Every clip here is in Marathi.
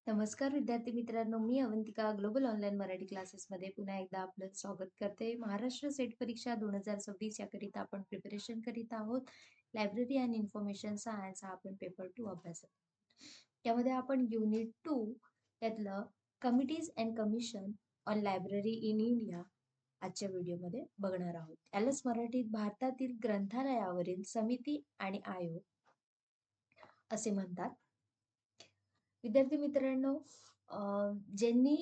नमस्कार विद्यार्थी मित्रांनो, मी अवंतिका ग्लोबल ऑनलाईन मराठी क्लासेसमध्ये पुन्हा एकदा आपलं स्वागत करते. महाराष्ट्र सेट परीक्षा 2026 याकरिता आपण प्रिपरेशन करीत आहोत. लायब्ररी अँड इन्फॉर्मेशन सायन्स हा आपण पेपर 2 अभ्यासत आहोत. यामध्ये आपण युनिट 2 यातलं committees and commission on library in India आजच्या व्हिडिओमध्ये बघणार आहोत. यालाच मराठीत भारतातील ग्रंथालयावरील समिती आणि आयोग असे म्हणतात. विद्यार्थी मित्रांनो, ज्यांनी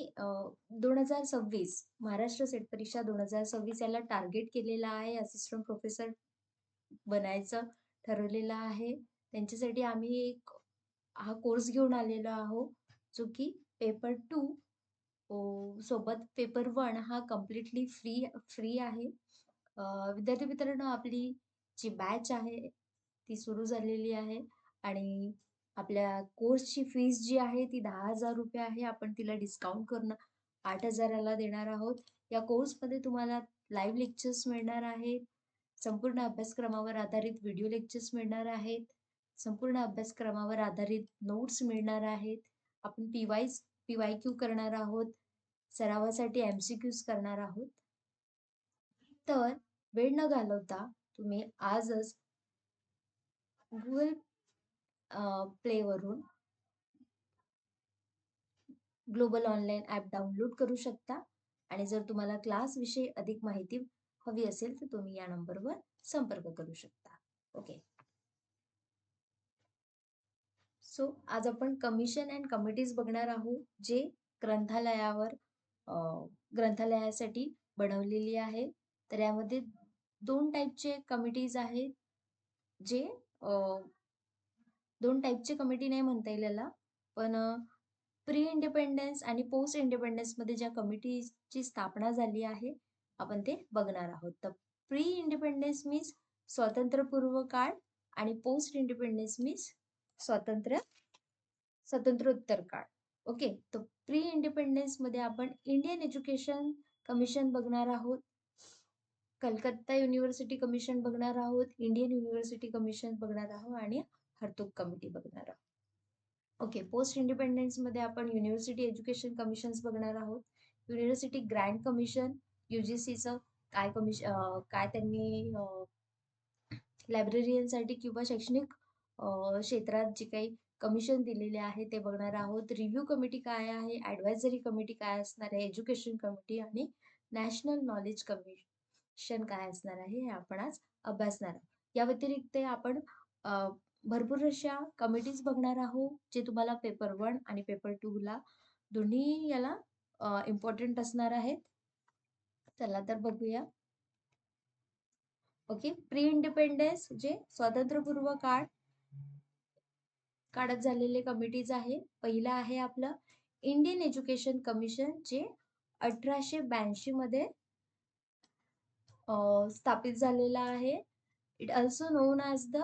2026 महाराष्ट्र सेट परीक्षा 2026 याला टार्गेट केलेला आहे, असिस्टंट प्रोफेसर बनायचं ठरवलेलं आहे, त्यांच्यासाठी आम्ही एक हा कोर्स घेऊन आलेलो आहोत, जो की पेपर 2 सोबत पेपर 1 हा कम्प्लिटली फ्री आहे. विद्यार्थी मित्रांनो, आपली जी बॅच आहे ती सुरू झालेली आहे आणि आपल्या कोर्सची फीस जी आहे ती 10,000 रुपये आहे. आपण तिला डिस्काउंट करून 8,000ला देणार आहोत. या कोर्समध्ये तुम्हाला लाईव्ह लेक्चर्स मिळणार आहेत. संपूर्ण अभ्यासक्रमावर आधारित व्हिडिओ लेक्चर्स मिळणार आहेत. संपूर्ण अभ्यासक्रमावर आधारित नोट्स मिळणार आहेत. आपण PYQ करणार आहोत. सरावासाठी MCQs करणार आहोत. तर वेळ न घालवता तुम्ही आजच Google प्लेवरून ग्लोबल ऑनलाईन ॲप डाउनलोड करू शकता आणि जर तुम्हाला क्लास विषयी अधिक माहिती हवी असेल तर तुम्ही या नंबरवर संपर्क करू शकता. ओके. सो आज आपण कमिशन अँड कमिटीज बघणार आहोत, जे ग्रंथालयावर ग्रंथालयासाठी बनवलेली आहे. तर यामध्ये 2 टाईपचे कमिटीज आहेत, जे अ, 2 टाईपचे कमिटी नाही म्हणता येईल याला, पण प्री इंडिपेंडन्स आणि पोस्ट इंडिपेंडन्समध्ये ज्या कमिटीची स्थापना झाली आहे, आपण ते बघणार आहोत. तर प्री इंडिपेंडन्स मीन्स स्वातंत्र्यपूर्व काळ आणि पोस्ट इंडिपेंडन्स मीन्स स्वातंत्र्य स्वातंत्र्योत्तर काळ. ओके. तर प्री इंडिपेंडन्समध्ये आपण इंडियन एज्युकेशन कमिशन बघणार आहोत, कलकत्ता युनिव्हर्सिटी कमिशन बघणार आहोत, इंडियन युनिव्हर्सिटी कमिशन बघणार आहोत आणि हरतोक कमिटी बघणार आहोत. ओके. पोस्ट इंडिपेंडन्समध्ये आपण युनिव्हर्सिटी एज्युकेशन कमिशन्स बघणार आहोत. युनिव्हर्सिटी ग्रँट कमिशन, UGCचं काय त्यांनी लायब्ररियनसाठी किंवा शैक्षणिक क्षेत्रात जे काही कमिशन दिलेले आहे ते बघणार आहोत. रिव्ह्यू कमिटी काय आहे, ॲडवायझरी कमिटी काय असणार आहे, एज्युकेशन कमिटी आणि नॅशनल नॉलेज कमिशन काय असणार आहे, हे आपण आज अभ्यासणार आहोत. या व्यतिरिक्त आपण भरपूर अशा कमिटीज बघणार आहोत, जे तुम्हाला पेपर 1 आणि पेपर 2 ला दोन्ही याला इम्पॉर्टंट असणार आहेत. चला तर बघूया. ओके. प्री इंडिपेंडन्स जे स्वातंत्र्यपूर्व काळात झालेले कमिटीज आहे. पहिलं आहे आपलं इंडियन एज्युकेशन कमिशन, जे 1882 मध्ये स्थापित झालेलं आहे. It also known as the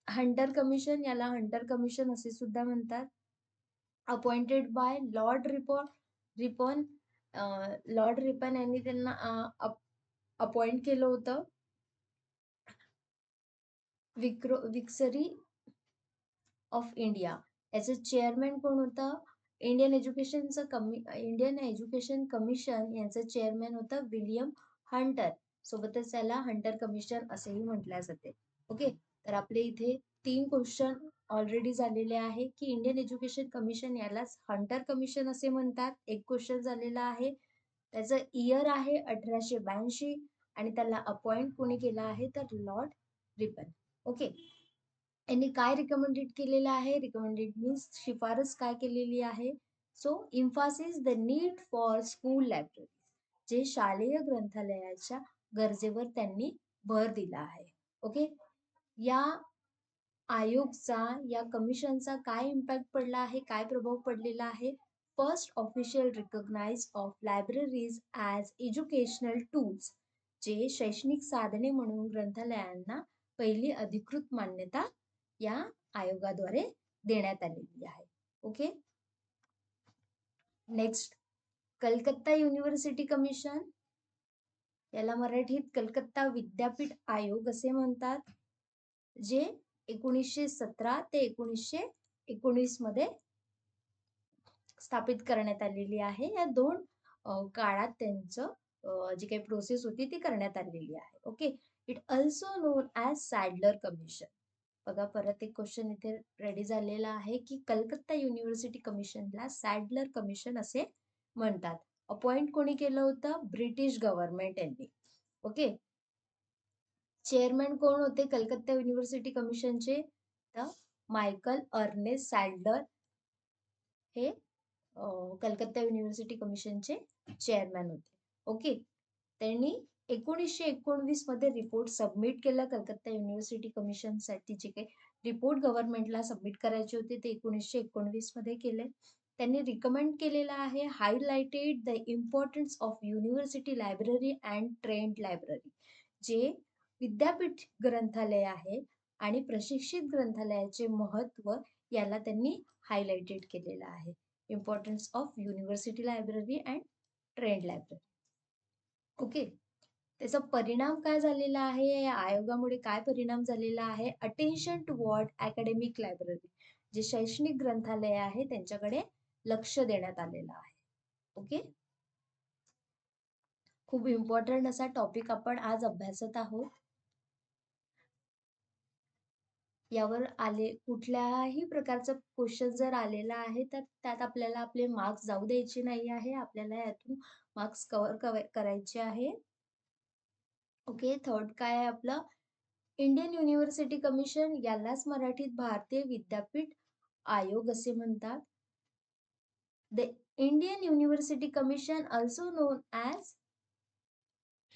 Hunter commission. याला हंटर कमिशन असे सुद्धा म्हणतात. Appointed by Ripon Lord Ripon यांनी त्यांना अपॉइंट केलं होतं. विक्सरी ऑफ इंडिया याचं चेअरमॅन कोण होतं? इंडियन एज्युकेशन कमिशन यांचं चेअरमॅन होतं विलियम हंटर. सोबतच त्याला हंटर कमिशन असेही म्हटलं जाते. ओके. तर आपले इथे 3 क्वेश्चन ऑलरेडी झालेले आहे की इंडियन एज्युकेशन कमिशन यालाच हंटर कमिशन असे म्हणतात. एक क्वेश्चन झालेला आहे, त्याचं इयर आहे 1882 आणि त्याला अपॉइंट कोणी केलं आहे तर लॉर्ड रिपन. ओके. यांनी काय रिकमेंडेड केलेलं आहे? रिकमेंडेड मीन्स शिफारस काय केलेली आहे? So emphasis the need for school library, जे शालेय ग्रंथालयाच्या गरजेवर त्यांनी भर दिला आहे. ओके. या आयोगचा, या कमिशनचा काय इम्पॅक्ट पडला आहे, काय प्रभाव पडलेला आहे? First official recognise of libraries as educational tools, जे शैक्षणिक साधने म्हणून ग्रंथालयांना पहिली अधिकृत मान्यता या आयोगाद्वारे देण्यात आलेली आहे. Okay. Next, Calcutta university commission, याला मराठीत कलकत्ता विद्यापीठ आयोग असे म्हणतात, जे 1917 ते 1919 मध्ये स्थापित करण्यात आलेली आहे. या 2 काळात त्यांचं जी काही प्रोसेस होती ती करण्यात आलेली आहे. Okay. It also known as Sadler commission. बघा परत एक क्वेश्चन इथे रेडी झालेला आहे, की कलकत्ता युनिव्हर्सिटी कमिशनला सॅडलर कमिशन असे म्हणतात. अपॉइंट कोणी केलं होतं? ब्रिटिश गव्हर्नमेंट यांनी. ओके. चेअरमॅन कोण होते कलकत्ता युनिव्हर्सिटी कमिशनचे? तर मायकल अर्नेस्ट सॅडलर हे कलकत्ता युनिव्हर्सिटी कमिशनचे चेअरमॅन होते. ओके. त्यांनी 1919 मध्ये रिपोर्ट सबमिट केला कलकत्ता युनिव्हर्सिटी कमिशनसाठी. जे काही रिपोर्ट गव्हर्नमेंटला सबमिट करायचे होते ते 1919 मध्ये केले. त्यांनी रिकमेंड केलेलं आहे, highlighted the importance of university library and trend library. जे विद्यापीठ ग्रंथालय आहे आणि प्रशिक्षित ग्रंथालयाचे महत्व याला त्यांनी हायलाइटेड केलेलं आहे. Importance of university library and trend library. Okay. त्याचा परिणाम काय झालेला आहे? या आयोगामुळे काय परिणाम झालेला आहे? Attention toward academic library. जे शैक्षणिक ग्रंथालय आहे त्यांच्याकडे लक्ष देण्यात आलेलं आहे. ओके. खूप इम्पॉर्टंट असा टॉपिक आपण आज अभ्यासत आहोत. यावर कुठल्याही प्रकारचा क्वेश्चन जर आलेला आहे तर त्यात आपल्याला आपले मार्क्स जाऊ द्यायचे नाही आहे. आपल्याला यातून मार्क्स कव्हर करायचे आहे. ओके. थर्ड काय आहे आपलं? इंडियन युनिव्हर्सिटी कमिशन, यालाच मराठीत भारतीय विद्यापीठ आयोग असे म्हणतात. The Indian university commission also known as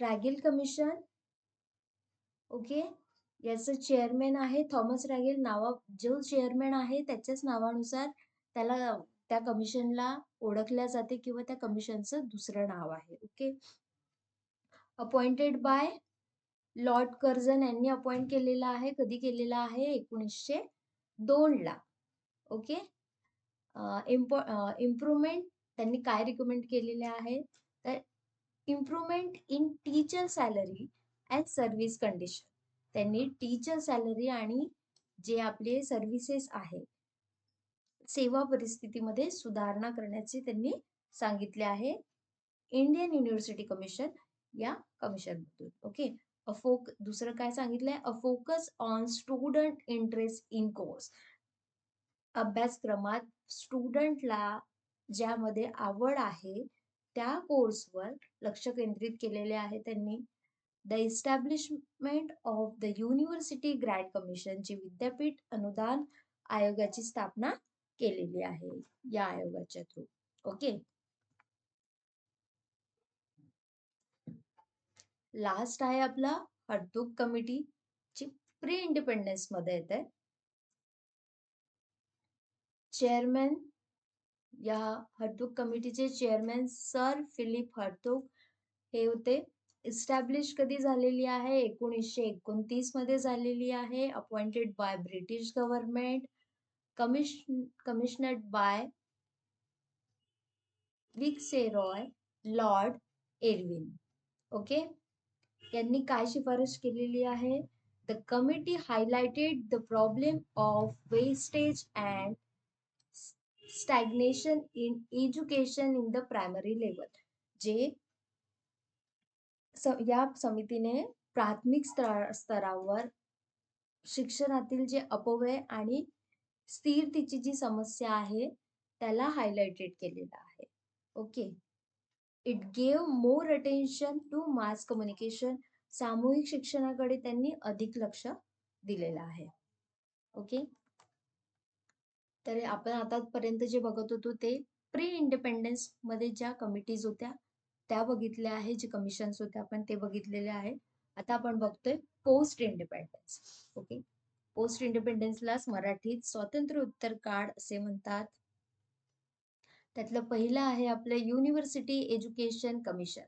रॅगेल कमिशन. ओके. याचं चेअरमॅन आहे थॉमस रॅगेल. जो चेअरमॅन आहे त्याच्याच नावानुसार त्याला त्या कमिशनला ओळखल्या जाते किंवा त्या कमिशनचं दुसरं नाव आहे. Okay. Appointed by Lord Curzon यांनी अपॉइंट केलेला आहे. कधी केलेला आहे? 1902 ला. ओके. इम्प्रुव्हमेंट त्यांनी काय रिकमेंड केलेले आहे? तर improvement in teacher salary and service condition. त्यांनी टीचर सॅलरी आणि जे आपले सर्व्हिसेस आहे, सेवा परिस्थितीमध्ये सुधारणा करण्याचे त्यांनी सांगितले आहे. इंडियन युनिव्हर्सिटी कमिशन या कमिशनमधून. ओके. दुसरं काय सांगितलंय? A focus on student interest in course. अभ्यासक्रमात स्टुडंटला ज्यामध्ये आवड आहे त्या कोर्सवर लक्ष केंद्रित केलेले आहे त्यांनी. The establishment of the university grant commission, जे विद्यापीठ अनुदान आयोगाची स्थापना केलेली आहे या आयोगाच्या थ्रू. ओके. लास्ट आहे आपला हर्तुग कमिटी, जी प्री इंडिपेंडन्स मध्ये येते. चेअरमॅन या हर्तुग कमिटीचे चेअरमॅन सर फिलिप हर्तुग हे होते. इस्टॅब्लिश कधी झालेली आहे? 1929 मध्ये झालेली आहे. Appointed by British government. Commissioned by viceroy Lord Irwin. Okay. यांनी काय शिफारस केलेली आहे? The committee highlighted the problem of wastage and stagnation in education in the primary level. जे या समितीने प्राथमिक स्तरावर शिक्षणातील जे अपव्यय आणि स्थिरतेची जी समस्या आहे त्याला हायलाइटेड केलेलं आहे. Okay. It gave more attention to mass communication. सामूहिक शिक्षणाकडे त्यांनी अधिक लक्ष दिलेलं आहे. ओके. तर आपण आतापर्यंत जे बघत होतो ते प्री इंडिपेंडन्स मध्ये ज्या कमिटीज होत्या त्या बघितल्या आहे, जे कमिशन्स होते आपण ते बघितलेले आहे. आता आपण बघतोय पोस्ट इंडिपेंडन्स. ओके. पोस्ट इंडिपेंडन्सलाच मराठीत स्वातंत्र्योत्तर काळ असे म्हणतात. त्यातलं पहिलं आहे आपलं युनिव्हर्सिटी एज्युकेशन कमिशन,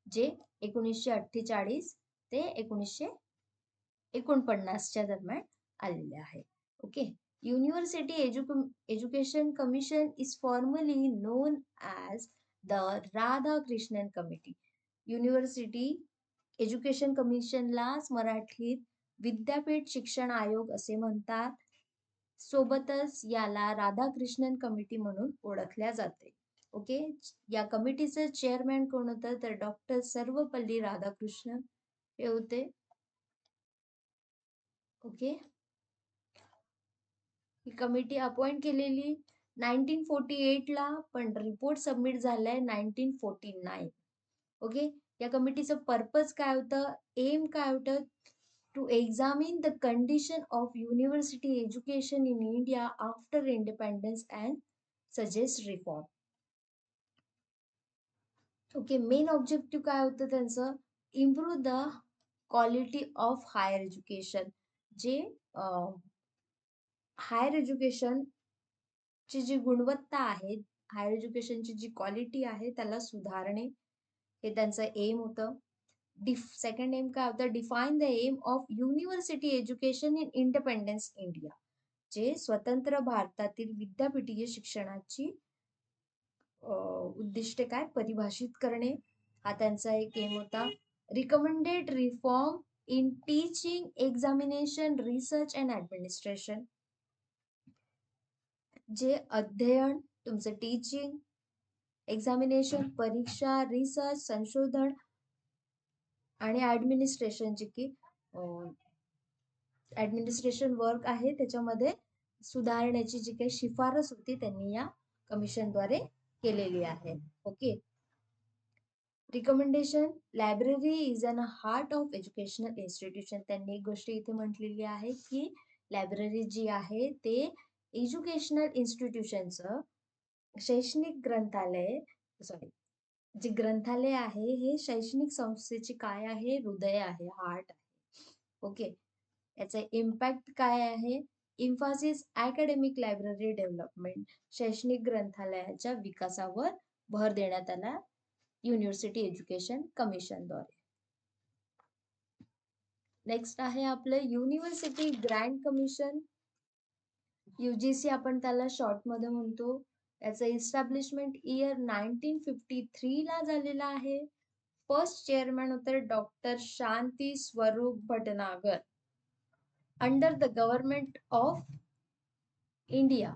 जे 1948 ते 1949च्या दरम्यान आलेले आहे. Okay. University Education Commission is formally known as the Radhakrishnan Committee. University education कमिशनलाच मराठीत विद्यापीठ शिक्षण आयोग असे म्हणतात. सोबतच याला राधाकृष्णन कमिटी म्हणून ओळखल्या जाते. ओके. या कमिटीचे चेअरमॅन कोण होतं तर डॉक्टर सर्वपल्ली राधाकृष्णन हे होते. ओके. ही कमिटी अपॉइंट केलेली 1948 ला, पण रिपोर्ट सबमिट झालाय 1949. ओके. या कमिटीचं पर्पज काय होतं, एम काय होतं, to examine the condition of university education in India after independence and suggest reform. Okay. Main objective काय होतं त्यांचं, improve the quality of higher education. जे हायर एज्युकेशन ची जी गुणवत्ता आहे, हायर एज्युकेशनची जी क्वालिटी आहे त्याला सुधारणे, हे त्यांचं एम होतं. सेकंड एम काय होतं, define the aim of university education in independence India. जे स्वतंत्र भारतातील विद्यापीठीय शिक्षणाची उद्दिष्टे काय परिभाषित करणे, हा त्यांचा एक एम होता. Recommended reform in teaching, examination, research and administration. जे अध्ययन, तुमचं टीचिंग, एक्झामिनेशन, परीक्षा, रिसर्च, संशोधन आणि ऍडमिनिस्ट्रेशन, जे की ऍडमिनिस्ट्रेशन वर्क आहे त्याच्यामध्ये सुधारण्याची जी काही शिफारस होती त्यांनी या कमिशनद्वारे केलेली आहे. Okay. Recommendation, library is an heart of educational institution. त्यांनी एक गोष्ट इथे म्हटलेली आहे की लायब्ररी जी आहे ते एज्युकेशनल इन्स्टिट्यूशनचं, शैक्षणिक ग्रंथालय, सॉरी, जे ग्रंथालय आहे हे शैक्षणिक संस्थेचे काय आहे, हृदय आहे, हार्ट आहे. ओके. याचा इम्पॅक्ट काय आहे, इम्फासिस अकॅडमिक लायब्ररी डेव्हलपमेंट, शैक्षणिक ग्रंथालयाच्या विकासावर भर देण्यात आला युनिव्हर्सिटी एज्युकेशन कमिशनद्वारे. नेक्स्ट आहे आपलं युनिव्हर्सिटी ग्रँट कमिशन, युजीसी आपण त्याला शॉर्ट मध्ये म्हणतो. याचं इस्टॅब्लिशमेंट इयर 1953 ला झालेला आहे. फर्स्ट चेअरमॅन होते doctor Shanti Swarup Bhatnagar, under the government of India.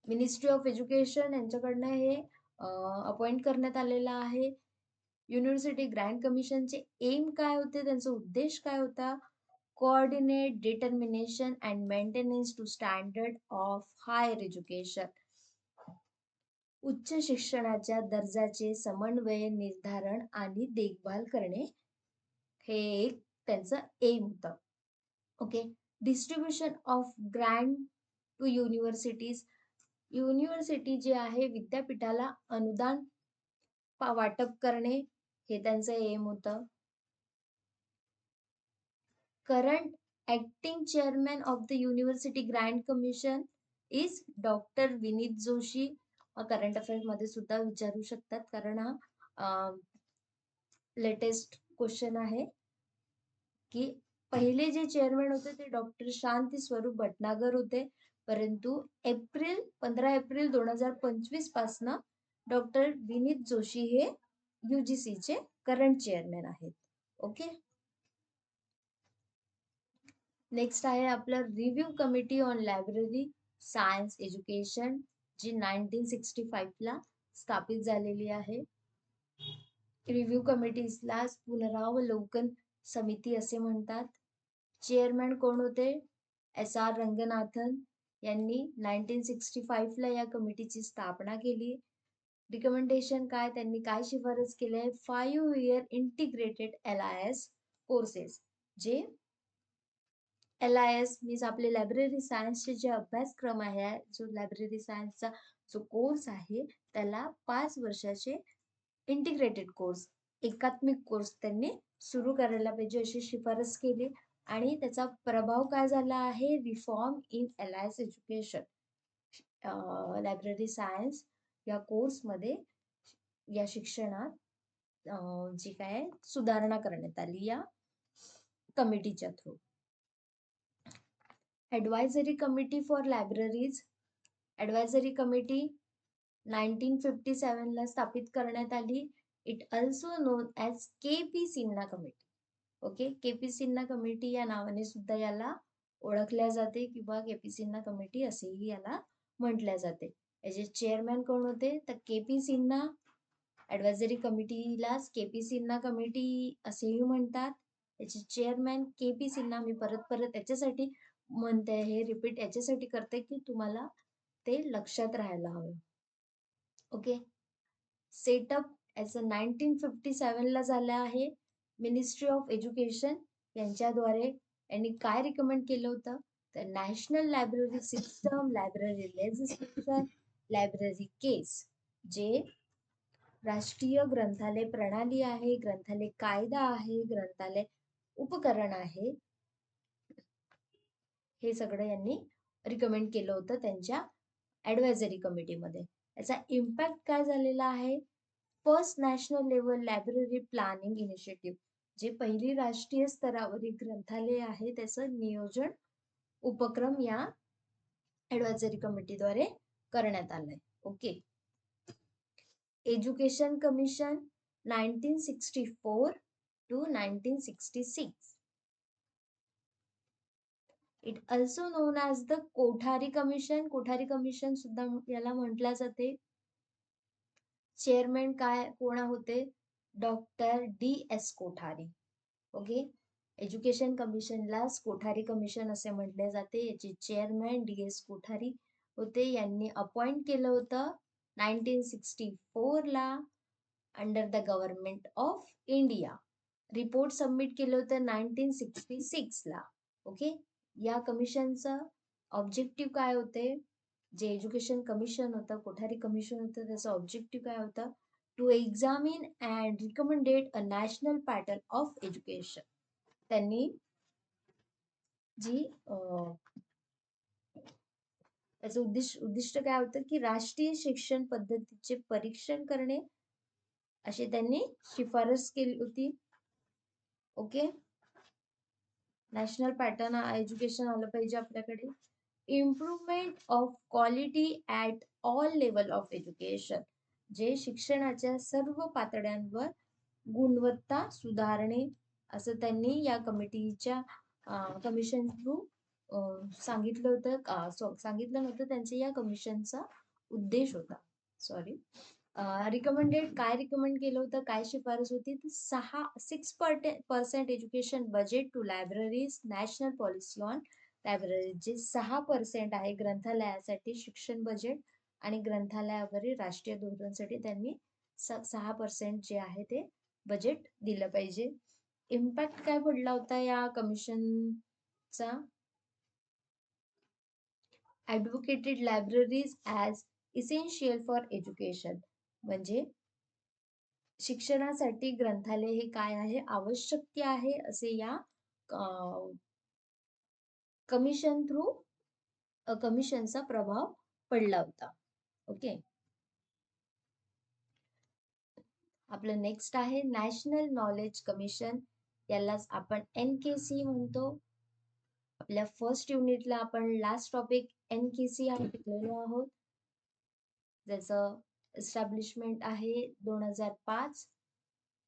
Ministry of education यांच्याकडनं हे अपॉइंट करण्यात आलेलं आहे. युनिव्हर्सिटी ग्रँट कमिशनचे एम काय होते, त्यांचा उद्देश काय होता, coordinate determination and maintenance to standard of higher education. उच्च शिक्षणाच्या दर्जाचे समन्वय, निर्धारण आणि देखभाल करणे, हे एक त्यांचं एम होतं. Okay. Distribution of grant to universities. University जी आहे विद्यापीठाला अनुदान वाटप करणे, हे त्यांचं एम होतं. Current acting chairman of the university grant commission is doctor Vineet Joshi. Current affairs मध्ये सुद्धा विचारू शकतात, कारण हा लेटेस्ट क्वेश्चन आहे की पहिले जे चेअरमॅन होते ते डॉक्टर शांती स्वरूप भटनागर होते, परंतु 15 एप्रिल 2025 पासनं डॉक्टर विनीत जोशी हे युजीसीचे करंट चेअरमॅन आहेत. ओके. नेक्स्ट आहे आपलं review committee on library science education, जी 1965 ला स्थापित झालेली आहे. रिव्ह्यू कमिटीला पुनरावलोकन समिती असे म्हणतात. चेअरमॅन कोण होते, SR रंगनाथन यांनी 1965 ला या कमिटीची स्थापना केली. रिकमेंडेशन काय, त्यांनी काय शिफारस केले, 5 इयर इंटिग्रेटेड LIS कोर्सेस. जे LIS मीन्स आपले लायब्ररी सायन्सचे जे अभ्यासक्रम आहे, जो लायब्ररी सायन्सचा जो कोर्स आहे त्याला 5 वर्षाचे इंटिग्रेटेड कोर्स, एकात्मिक कोर्स त्यांनी सुरू करायला पाहिजे अशी शिफारस केली. आणि त्याचा प्रभाव काय झाला आहे, reform in LIS education. Library science या कोर्समध्ये, या शिक्षणात जी काय सुधारणा करण्यात आली या कमिटीच्या through. Advisory committee for libraries. Advisory committee 1957 ला स्थापित करण्यात आली. It also known as KP Sinha committee. Okay. KP Sinha committee या नावाने सुद्धा याला ओळखल्या जाते किंवा केपी सिन्हा कमिटी असेही याला म्हटल्या जाते. याचे चेअरमॅन कोण होते तर केपी सिन्हा. ऍडवायझरी कमिटीलाच केपी सिन्हा कमिटी असेही म्हणतात. याचे चेअरमॅन केपी सिन्हा. मी परत परत याच्यासाठी म्हणते, हे रिपीट याच्यासाठी करते की तुम्हाला ते लक्षात राहायला हवं. ओके. सेटअप याचं 1957 ला झालं आहे. मिनिस्ट्री ऑफ एज्युकेशन यांच्याद्वारे यांनी काय रिकमेंड केलं होतं तर national library system, library legislation, library case, जे राष्ट्रीय ग्रंथालय प्रणाली आहे, ग्रंथालय कायदा आहे, ग्रंथालय उपकरण आहे, हे सगळं यांनी रिकमेंड केलं होतं त्यांच्या ऍडवायझरी कमिटीमध्ये. याचा इम्पॅक्ट काय झालेला आहे? First national level library planning initiative, जे पहिली राष्ट्रीय स्तरावरील ग्रंथालय आहे त्याचं नियोजन उपक्रम या ऍडवायझरी कमिटीद्वारे करण्यात आलंय. Okay. Education commission 1964 to 1966. It also known as the Kothari commission. Kothari commission सुद्धा याला म्हटल्या जाते. चेअरमॅन काय कोण होते? Doctor D.S. Kothari. Okay. Education कमिशनलाच कोठारी कमिशन असे म्हटले जाते. याचे चेअरमॅन D.S. कोठारी होते. यांनी अपॉइंट केलं होतं 1964 ला under the government of India. Report submit केलं होतं 1966 ला. ओके. या कमिशनचं ऑब्जेक्टिव्ह काय होते? जे एज्युकेशन कमिशन होतं, कोठारी कमिशन होतं, त्याचं ऑब्जेक्टिव्ह काय होतं? To examine and recommended a national pattern of education. त्यांनी जी त्याचं उद्दिष्ट काय होतं की राष्ट्रीय शिक्षण पद्धतीचे परीक्षण करणे, अशी त्यांनी शिफारस केली होती. ओके. नॅशनल पॅटर्न एज्युकेशन आलं पाहिजे आपल्याकडे. Improvement of quality at all level of education, जे शिक्षणाच्या सर्व पातळ्यांवर गुणवत्ता सुधारणे, असं त्यांनी या कमिटीच्या कमिशन थ्रू सांगितलं होतं. सांगितलं नव्हतं, त्यांच्या या कमिशनचा उद्देश होता. सॉरी. रिकमेंडेड काय रिकमेंड केलं होतं, काय शिफारस होती? 6% education budget to libraries, national policy on library, जे 6% आहे ग्रंथालयासाठी शिक्षण बजेट आणि ग्रंथालयावरील राष्ट्रीय धोरणासाठी त्यांनी 6% जे आहे ते बजेट दिलं पाहिजे. इम्पॅक्ट काय पडला होता या कमिशनचा? Advocated libraries as essential for education, म्हणजे शिक्षणासाठी ग्रंथालय हे काय आहे? आवश्यक आहे, असे या कमिशन थ्रू कमिशनचा प्रभाव पडला होता. ओके. आपलं नेक्स्ट आहे नॅशनल नॉलेज कमिशन. यालाच आपण NKC म्हणतो. आपल्या फर्स्ट युनिटला आपण लास्ट टॉपिक NKC हा शिकलेलो आहोत, ज्याचं एस्टॅब्लिशमेंट आहे 2005.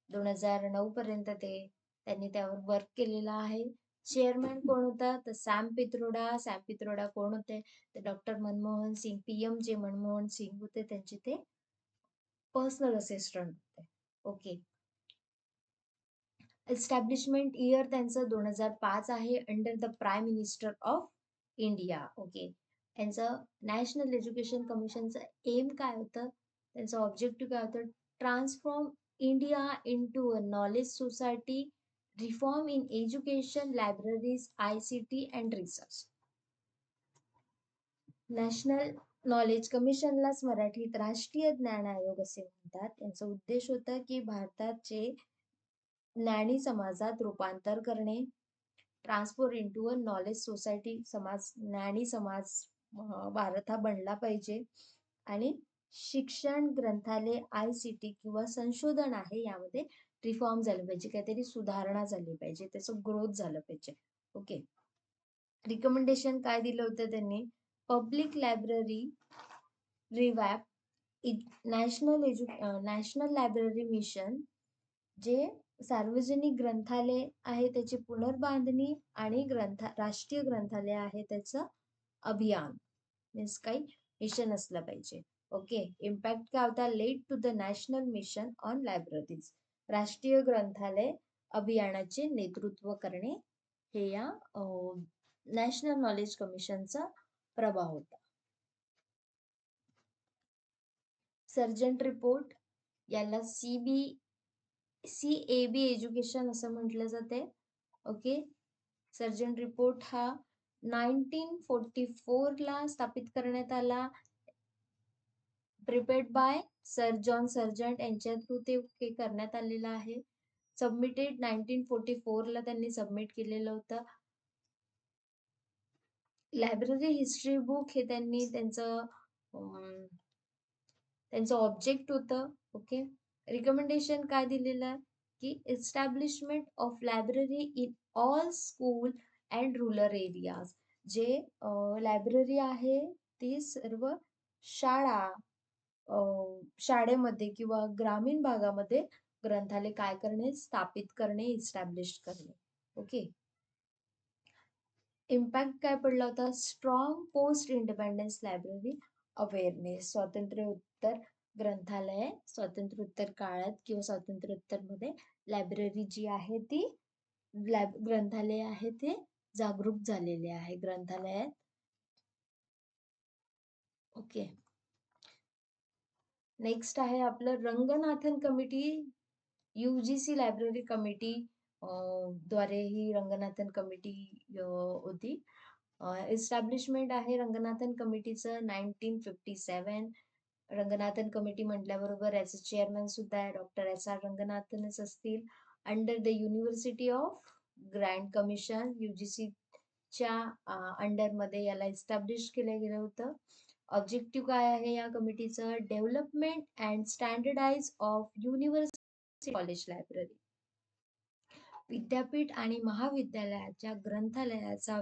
2009 पर्यंत त्यांनी त्यावर वर्क केलेलं आहे. चेअरमॅन कोण होता तर सॅम पित्रोडा. सॅम पित्रोडा कोण होते तर डॉक्टर मनमोहन सिंग, PM जे मनमोहन सिंग होते त्यांचे ते पर्सनल असिस्टंट होते. ओके. एस्टॅब्लिशमेंट इयर त्यांचं 2005 आहे, under the prime minister of India. Okay. त्यांचं नॅशनल एज्युकेशन कमिशनचं एम काय होतं, त्यांचं ऑब्जेक्टिव्ह काय होतं? Transform India into a knowledge society, reform in education, libraries, ICT and research. National knowledge कमिशनलाच मराठीत राष्ट्रीय ज्ञान आयोग असे म्हणतात. यांचा उद्देश होता की भारताचे ज्ञानी समाजात रूपांतर करणे, ट्रान्सफॉर इंटू अ नॉलेज सोसायटी, ज्ञानी समाज भारत हा बनला पाहिजे, आणि शिक्षण, ग्रंथालय, ICT किंवा संशोधन आहे यामध्ये रिफॉर्म झालं पाहिजे, काहीतरी सुधारणा झाली पाहिजे, त्याचं ग्रोथ झालं पाहिजे. ओके. रिकमेंडेशन काय दिलं होतं त्यांनी? Public library revamp, national library mission, जे सार्वजनिक ग्रंथालय आहे त्याची पुनर्बांधणी आणि राष्ट्रीय ग्रंथालय आहे त्याचं अभियान. मीन्स काही मिशन असलं पाहिजे. ओके. इम्पॅक्ट काय होता? Led to the national mission on libraries. राष्ट्रीय ग्रंथालय अभियानाचे नेतृत्व करणे हे या नॅशनल नॉलेज कमिशनचा प्रभाव होता. सर्जंट रिपोर्ट याला CAB एज्युकेशन असं म्हटलं जाते. ओके. सर्जंट रिपोर्ट हा 1944 ला स्थापित करण्यात आला. Prepared by sir John Sargent यांच्या थ्रू ते करण्यात आलेलं आहे. सबमिटेड 1944 ला त्यांनी सबमिट केलेलं होतं. लायब्ररी हिस्ट्री बुक हे त्यांनी त्यांचं ऑब्जेक्ट होतं. ओके. रिकमेंडेशन काय दिलेलं आहे की establishment of library in all school and rural areas. जे लायब्ररी आहे ती सर्व शाळेमध्ये किंवा ग्रामीण भागामध्ये ग्रंथालय काय करणे? स्थापित करणे, इस्टॅब्लिश करणे. ओके. इम्पॅक्ट काय पडला होता? Strong post independence library awareness. स्वातंत्र्योत्तर ग्रंथालय, स्वातंत्र्योत्तर काळात किंवा स्वातंत्र्योत्तर मध्ये लायब्ररी जी आहे ती ग्रंथालय आहे ते जागरूक झालेले आहे ग्रंथालयात. ओके. नेक्स्ट आहे आपलं Ranganathan committee. UGC library committee द्वारे ही रंगनाथन कमिटी होती. एस्टॅब्लिशमेंट आहे रंगनाथन कमिटीचं 1957. रंगनाथन कमिटी म्हटल्याबरोबर याचे चेअरमॅन सुद्धा आहे डॉक्टर SR रंगनाथनच असतील. Under the university of grand commission UGC च्या अंडरमध्ये याला एस्टॅब्लिश केलं गेलं होतं. ऑब्जेक्टिव्ह काय आहे या कमिटीचं? Development and standardize of university college library. विद्यापीठ आणि महाविद्यालयाच्या ग्रंथालयाचा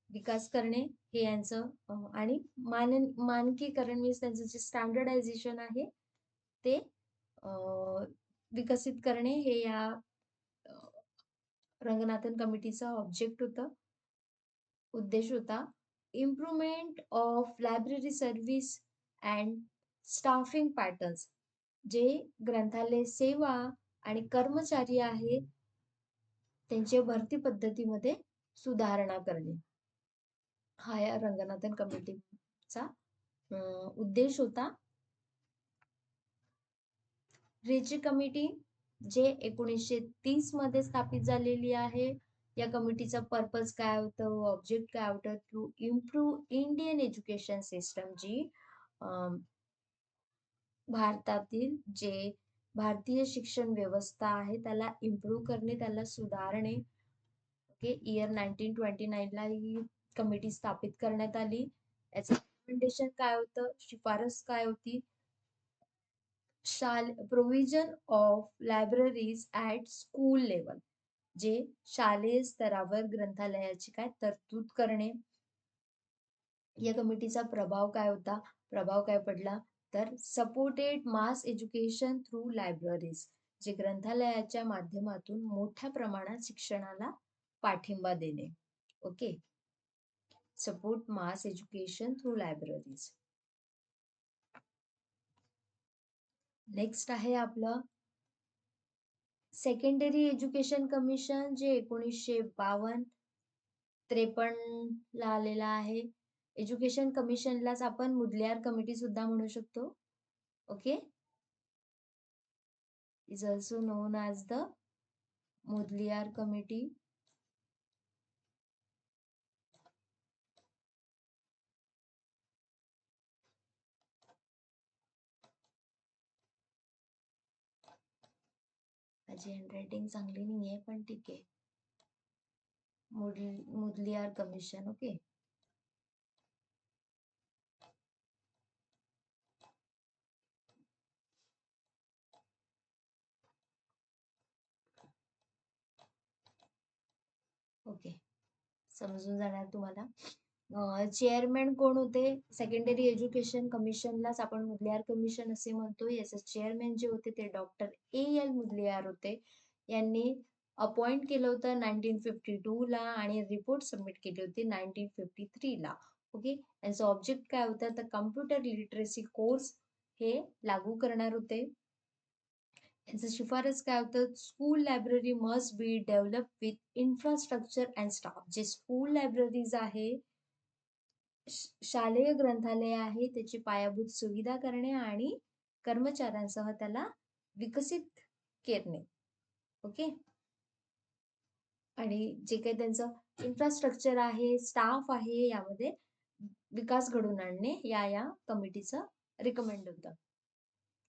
विकास करणे हे यांचं आणि मानकीकरण मीन्स त्यांचं जे स्टँडर्डायझेशन आहे ते विकसित करणे हे या रंगनाथन कमिटीचा ऑब्जेक्ट होता, उद्देश होता. Improvement of library service and staffing patterns. जे ग्रंथालय सेवा आणि कर्मचारी आहे त्यांच्या भरती पद्धतीमध्ये सुधारणा करणे हा या रंगनाथन कमिटीचा उद्देश होता. रेची कमिटी जे 1930 मध्ये स्थापित झालेली आहे. या कमिटीचा पर्पज काय होतं? ऑब्जेक्ट काय होतं? To improve Indian education system. जी भारतातील जे भारतीय शिक्षण व्यवस्था आहे त्याला इम्प्रूव्ह करणे, त्याला सुधारणे. ओके. इयर 1929 ला ही कमिटी स्थापित करण्यात आली. याचं रिकमेंडेशन काय होतं? शिफारस काय होती? Provision of libraries at school level. जे शालेय स्तरावर ग्रंथालयाची काय तरतूद करणे. या कमिटीचा प्रभाव काय होता? प्रभाव काय पडला तर सपोर्टेड मास एज्युकेशन थ्रू लायब्ररीज. जे ग्रंथालयाच्या माध्यमातून मोठ्या प्रमाणात शिक्षणाला पाठिंबा देणे. ओके. सपोर्ट मास एज्युकेशन थ्रू लायब्ररीज. नेक्स्ट आहे आपलं सेकंडरी एज्युकेशन कमिशन जे 1952-53 ला आलेला आहे. एज्युकेशन कमिशनलाच आपण मुदलियार कमिटी सुद्धा म्हणू शकतो. Okay. Is also known as the Mudaliar committee. माझी हँडरायटिंग चांगली नाहीये पण ठीक आहे. मुदलियार कमिशन. ओके. ओके. समजून जाणार तुम्हाला. चेअरमॅन कोण होते? सेकंडरी एज्युकेशन कमिशनलाच आपण मुदलियार कमिशन असे म्हणतो. याचे चेअरमॅन जे होते ते डॉक्टर A.L. मुदलियार होते. यांनी अपॉइंट केलं होतं 1952 ला आणि रिपोर्ट सबमिट केली होती 1953 ला. ओके. यांचा ऑब्जेक्ट काय होता? तर कॉम्प्युटर लिटरसी कोर्स हे लागू करणार होते. यांचं शिफारस काय होतं? School library must be develop with infrastructure and staff. जे स्कूल लायब्ररीज आहे, शालेय ग्रंथालय आहे, त्याची पायाभूत सुविधा करणे आणि कर्मचाऱ्यांसह त्याला विकसित करणे. ओके. आणि जे काही त्यांचं इन्फ्रास्ट्रक्चर आहे, स्टाफ आहे, यामध्ये विकास घडवून आणणे या कमिटीचं रिकमेंड होतं.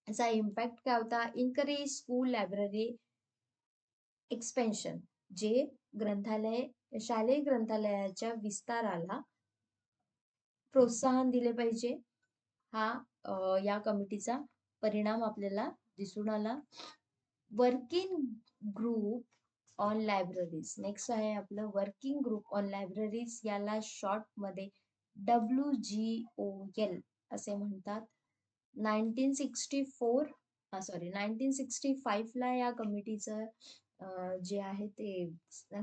याचा इम्पॅक्ट काय होता? Encourage school library expansion. जे शालेय ग्रंथालयाच्या विस्ताराला प्रोत्साहन दिले पाहिजे. हा या कमिटीचा परिणाम आपल्याला दिसून आला. Working group on libraries. Next आहे आपलं वर्किंग ग्रुप ऑन लायब्ररीज. याला शॉर्ट मध्ये WGOL असे म्हणतात. 1965 ला या कमिटीचं जे आहे ते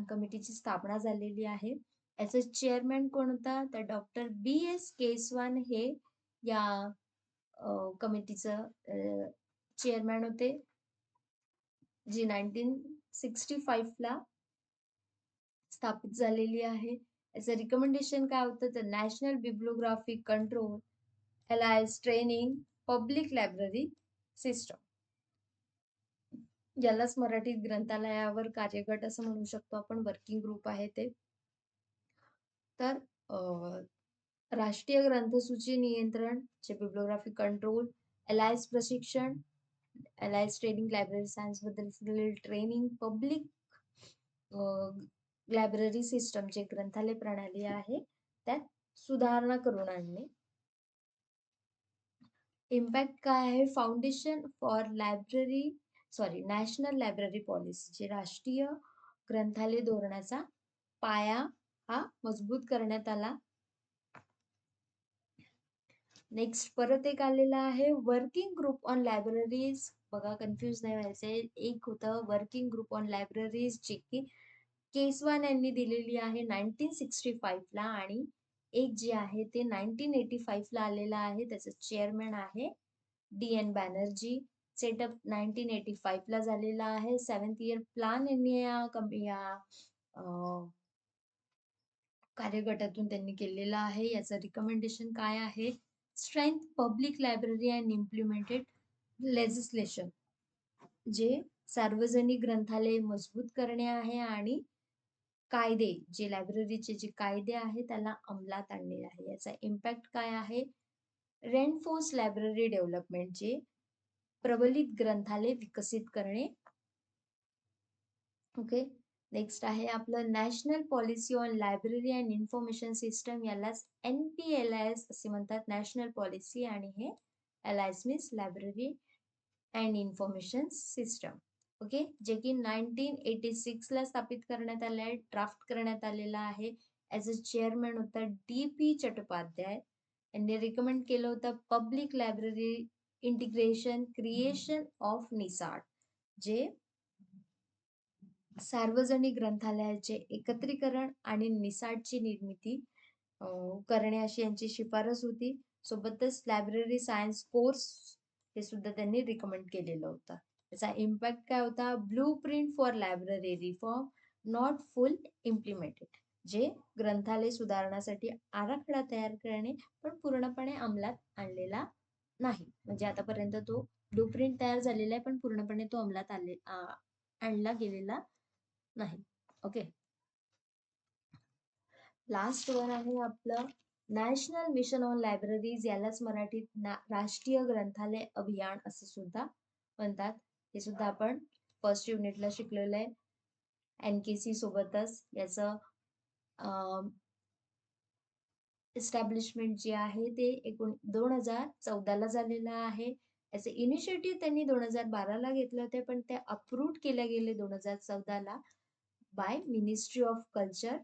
कमिटीची स्थापना झालेली आहे. याचं चेअरमॅन कोण होता? तर डॉक्टर B.S. केसवान हे या कमिटीचं चेअरमॅन होते, जी 1965 ला स्थापित झालेली आहे. याचं रिकमेंडेशन काय होतं? तर national bibliography control, alliance training, public library system. यालाच मराठीत ग्रंथालयावर कार्यगट असं म्हणू शकतो आपण. वर्किंग ग्रुप आहे ते. तर राष्ट्रीय ग्रंथसूची नियंत्रण, जे बिब्लिओग्राफी कंट्रोल, अलायन्स प्रशिक्षण, अलायन्स ट्रेनिंग, लायब्ररी सायन्स बद्दल ट्रेनिंग, पब्लिक लायब्ररी सिस्टम, जे ग्रंथालय प्रणाली आहे त्यात सुधारणा करून आणणे. इम्पॅक्ट काय आहे? Foundation for national library policy, जे राष्ट्रीय ग्रंथालय धोरणाचा पाया हा मजबूत करण्यात आला. नेक्स्ट परत एक आलेला आहे वर्किंग ग्रुप ऑन लायब्ररीज. बघा, कन्फ्युज नाही व्हायचंय. एक होतं वर्किंग ग्रुप ऑन लायब्ररीज, जे की केसवान यांनी दिलेली आहे 1965 ला, आणि एक जे आहे ते 1985 ला आलेला आहे. त्याचं चेअरमॅन आहे D.N. बॅनर्जी. सेटअप 1985 ला झालेला आहे. 7th इयर प्लॅन यांनी या कार्यगटातून त्यांनी केलेला आहे. याचं रिकमेंडेशन काय आहे? Strength public library and implemented legislation. जे सार्वजनिक ग्रंथालय मजबूत करणे आहे आणि कायदे, जे लायब्ररीचे जे कायदे आहे त्याला अंमलात आणणे आहे. याचा इम्पॅक्ट काय आहे? रेनफोर्स लायब्ररी डेव्हलपमेंट, जे प्रबलित ग्रंथालय विकसित करणे. ओके. नेक्स्ट आहे आपलं national policy on library and information system. यालाच NPLIS असे म्हणतात, नॅशनल पॉलिसी, आणि हे LIS means library and information system. Okay. जे की 1986 ला स्थापित करण्यात आले आहे, ड्राफ्ट करण्यात आलेला आहे. ॲज अ चेअरमॅन होता D.P. चट्टोपाध्याय. यांनी रिकमेंड केलं होतं public library integration, creation of निसाड, जे सार्वजनिक ग्रंथालयाचे एकत्रीकरण आणि निसाडची निर्मिती करणे, अशी यांची शिफारस होती. सोबतच लायब्ररी सायन्स कोर्स हे सुद्धा त्यांनी रिकमेंड केलेलं होतं. त्याचा इम्पॅक्ट काय होता? Blue print for library reform not full implemented. जे ग्रंथालय सुधारण्यासाठी आराखडा तयार करणे, पण पूर्णपणे अंमलात आणलेला नाही. म्हणजे आतापर्यंत तो ब्लू प्रिंट तयार झालेला आहे, पण पूर्णपणे तो अंमलात आणला गेलेला नाही. ओके. लास्ट वन आहे आपलं नॅशनल मिशन ऑन लायब्ररीज. यालाच मराठीत राष्ट्रीय ग्रंथालय अभियान असे सुद्धा म्हणतात. हे सुद्धा आपण फर्स्ट युनिटला शिकलेलं आहे. NKC सोबतच याचं एस्टॅब्लिशमेंट जे आहे ते 2014 ला झालेलं आहे. याचे इनिशिएटिव्ह त्यांनी 2012 ला घेतले होते, पण ते अप्रूव्ह केले गेले 2014 ला by ministry of culture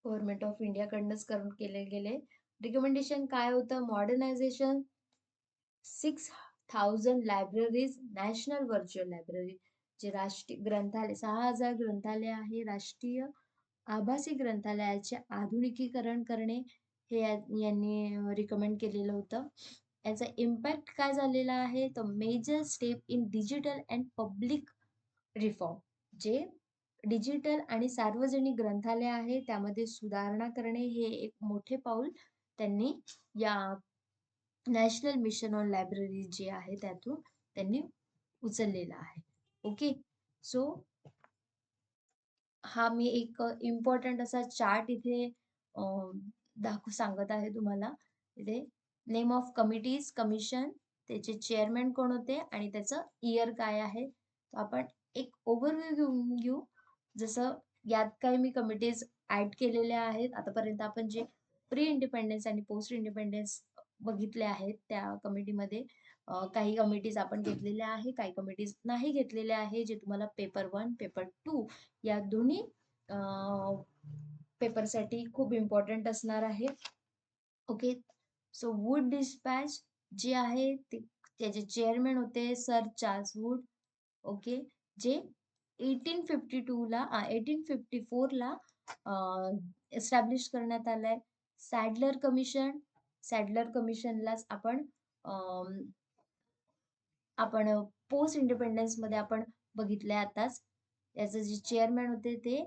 government of इंडियाकडूनच करून केले गेले. रिकमेंडेशन काय होतं? Modernization 6,000 libraries, national virtual library, जे राष्ट्रीय ग्रंथालय 6,000 ग्रंथालय आहे, राष्ट्रीय आभासी ग्रंथालयाचे आधुनिकीकरण करणे हे यांनी रिकमेंड केलेलं होतं. याचा इम्पॅक्ट काय झालेला आहे? तर major step in digital and public reform, जे डिजिटल आणि सार्वजनिक ग्रंथालय आहे त्यामध्ये सुधारणा करणे हे एक मोठे पाऊल त्यांनी या नॅशनल मिशन ऑन लायब्ररी जे आहे त्यातून त्यांनी उचललेला आहे. ओके. सो हा मी एक इम्पॉर्टंट असा चार्ट इथे सांगत आहे तुम्हाला. इथे नेम ऑफ कमिटीज, कमिशन, त्याचे चेअरमॅन कोण होते आणि त्याचं इयर काय आहे. तर आपण एक ओव्हरव्ह्यू घेऊन घेऊ. जसं यात काही मी कमिटीज ऍड केलेल्या आहेत. आतापर्यंत आपण जे प्री इंडिपेंडन्स आणि पोस्ट इंडिपेंडन्स बघितले आहेत त्या कमिटीमध्ये काही कमिटीज आपण घेतलेल्या आहे, काही कमिटीज नाही घेतलेल्या आहे, जे तुम्हाला पेपर 1, पेपर 2 या दोन्ही पेपरसाठी खूप इम्पॉर्टंट असणार आहे. ओके. सो वूड डिस्पॅच जे आहे ते त्याचे चेअरमॅन होते सर चार्ल्स वूड. ओके. जे 1854 ला एस्टॅब्लिश करण्यात आलंय. सॅडलर कमिशन, सॅडलर कमिशनलाच आपण पोस्ट इंडिपेंडन्स मध्ये आपण बघितलंय आताच. याचे जे चेअरमॅन होते ते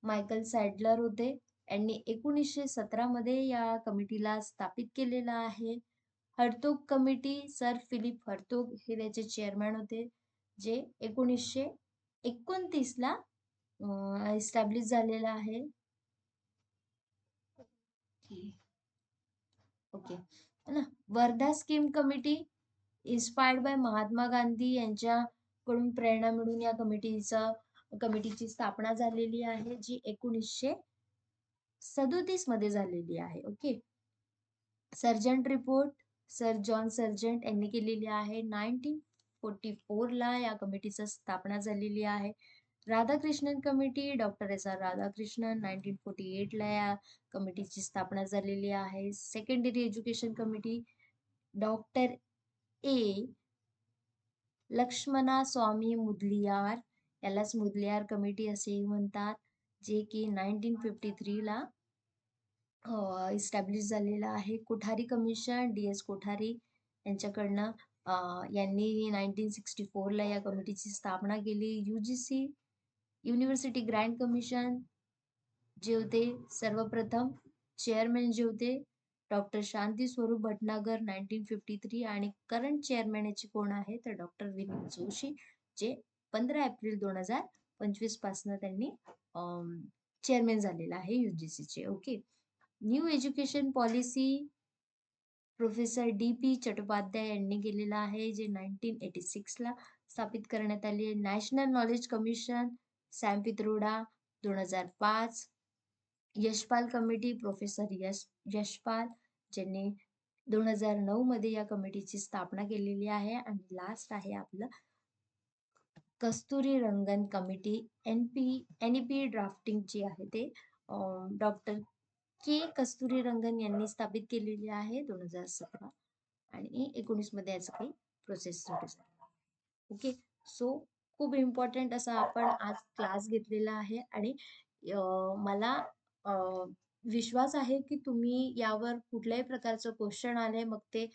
मायकल सॅडलर होते. यांनी 1917 मध्ये या कमिटीला स्थापित केलेलं आहे. हर्तोग कमिटी, सर फिलिप हर्तोग हे त्याचे चेअरमॅन होते, जे 1929 ला एस्टॅब्लिश झालेला आहे. ओके है ना. Wardha scheme committee inspired bye Mahatma Gandhi यांच्याकडून प्रेरणा मिळून या कमिटीची स्थापना झालेली आहे, जी 1937 मध्ये झालेली आहे. Okay. Sergeant report sir John sergeant यांनी केलेली आहे. 1944 ला या कमिटीची स्थापना झालेली आहे. Radhakrishnan committee, doctor S R Radhakrishnan, 1948 ला या कमिटीची स्थापना झालेली आहे. Secondary education committee, doctor A Lakshmana Swami Mudaliar, यालाच मुदलियार कमिटी असेही म्हणतात, जे की 1953 ला इस्टॅब्लिश झालेला आहे. Kothari commission, D S Kothari यांच्याकडनं यांनी 1964 ला या कमिटीची स्थापना केली. युजीसी युनिव्हर्सिटी ग्रँट कमिशन जे होते सर्वप्रथम चेअरमॅन जे होते डॉक्टर शांती स्वरूप भटनागर 1953, आणि करंट चेअरमॅन याचे कोण आहे तर डॉक्टर विनीत जोशी, जे 15 एप्रिल 2025 पासून त्यांनी चेअरमॅन झालेला आहे युजीसीचे. Okay. New education policy professor D P Chattopadhyay यांनी केलेला आहे, जे 1986 ला स्थापित करण्यात आली आहे. National knowledge commission Sam Pitroda 2005. Yashpal committee professor Yashpal, ज्यांनी 2009 मध्ये या कमिटीची स्थापना केलेली आहे. आणि लास्ट आहे आपलं कस्तुरी रंगन कमिटी, एनईपी ड्राफ्टिंग जी आहे ते डॉक्टर के कस्तुरी रंगन यांनी स्थापित केलेली आहे 2017, आणि 19 मध्ये याचं काही प्रोसेस सुरू झाली. ओके. सो खूप इम्पॉर्टंट असा आपण आज क्लास घेतलेला आहे, आणि मला विश्वास आहे की तुम्ही यावर कुठल्याही प्रकारचं क्वेश्चन आले, मग ते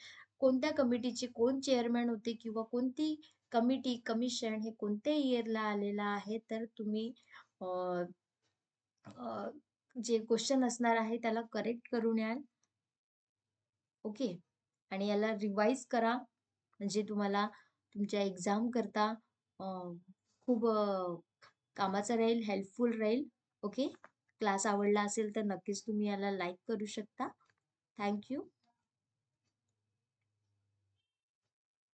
कोणत्या कमिटीचे कोण चेअरमॅन होते किंवा कोणती कमिटी कमिशन हे कोणत्या इयरला आलेलं आहे, तर तुम्ही जे क्वेश्चन असणार आहे त्याला करेक्ट करून याल. ओके. आणि याला रिवाइज करा, म्हणजे तुम्हाला तुमच्या एक्झाम करता खूप कामाचं राहील, हेल्पफुल राहील. ओके. क्लास आवडला असेल तर नक्कीच तुम्ही याला लाईक करू शकता. थँक्यू.